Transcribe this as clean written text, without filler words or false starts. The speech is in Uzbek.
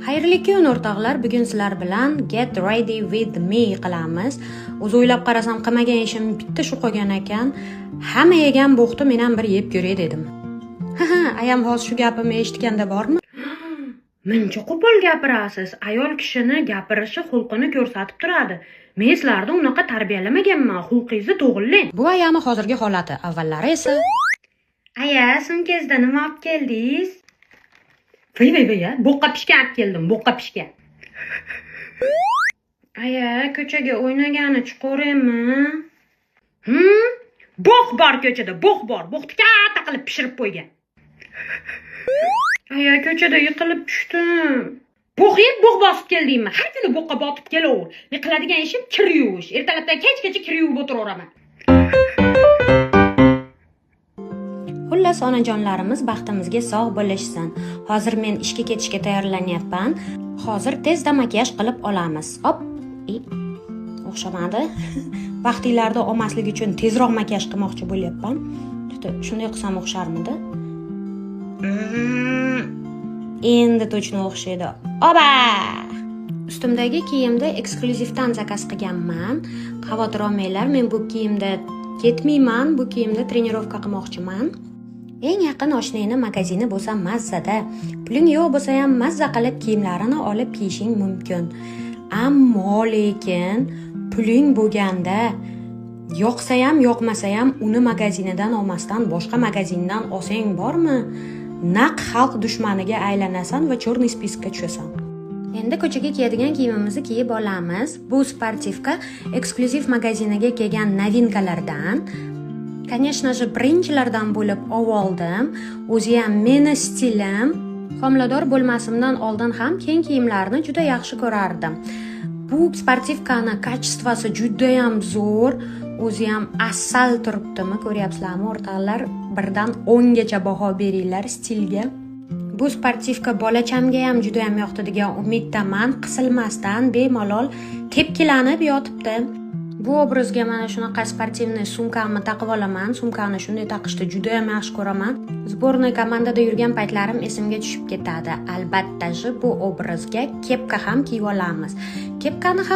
Xayrli kun o'rtoqlar, bugun sizlar bilan Get Ready with Me qilamiz. O'zi o'ylab qarasam qilmagan ishim bitta shu qolgan ekan. Hamma yegan bo'xti men ham bir yeb ko'ray dedim. Ayam hozir shu gapimni eshitganda bormi? Muncha qo'pol gapirasiz. Ayol kishini gapirishi xulqini ko'rsatib turadi. Men sizlarni unaqa tarbiyalamaganman. Xulqingizni to'g'rilang. Bu ayami hozirgi holati. Avvallari esa aya, sumkangizda nima olib keldingiz? Voy, bo'qqa pishgan olib keldim, bo'qqa pishgan. Aya, ko'chaga o'ynagani chiqaveraymi? Bo'q bor ko'chada, bo'q bor. Bo'qni katta qilib pishirib qo'ygan. Aya, ko'chada yiqilib tushdim. Bo'q yeb, bo'q bosib keldingmi? Har kuni bo'qqa botib kelaver. Men qiladigan ishim kir yuvish. Ertalabdan kechgacha kir yuvib o'tiraveraman. Xullas, onajonlarimiz baxtimizga sog' bo'lishsin. Hozir men ishga ketishga tayyorlanyapman. Hozir tezda makiyaj qilib olamiz. Hop. O'xshamadi. Vaqtinglarda olmaslik uchun tezroq makiyaj qilmoqchi bo'lyapman. Shunday qilsam o'xsharmidi? Endi to'chni o'xshaydi. Oba! Ustimdagi kiyimda eksklyuzivdan zakaz qilganman. Xavotir olmanglar, men bu kiyimda ketmayman. Bu kiyimda trenirovka qilmoqchiman. Eng yaqin oshnangni magazini bo'lsa mazzada. Puling yo'q bo'lsa ham mazza qilib kiyimlarini olib kiyishing mumkin. Ammo lekin puling bo'lganda yoqsa ham yoqmasa ham uni magazinidan olmasdan boshqa magazindan olsang bormi? Naq xalq dushmaniga aylanasan va chorniy spiskka tushasan. Endi ko'chaga kiyadigan kiyimimizni kiyib olamiz. Bu sportivka eksklyuziv magaziniga kelgan novinkalardan. Конечно же, birinchilardan bo'lib oldim. O'zi ham meni stilim. Homilador bo'lmasimdan oldin ham keng kiyimlarni juda yaxshi ko'rardim. Bu sportivkani kachествоsi juda ham zo'r. O'zi ham asal turibdimi, ko'ryapsizlarmi o'rtoqlar? 1 dan 10 gacha baho beringlar stilga. Bu sportivka bolachamga ham juda ham yoqdi degan umiddaman. Qisilmasdan bemalol tepkilanib yotibdi. Bu obrazga mana shunaqa sportivniy sumkamni taqib olaman. Sumkani shunday taqishni juda ham yaxshi ko'raman. Sbornoy komandada yurgan paytlarim esimga tushib ketadi. Albatta, bu obrazga kepka ham kiyib olamiz. Kepkani ham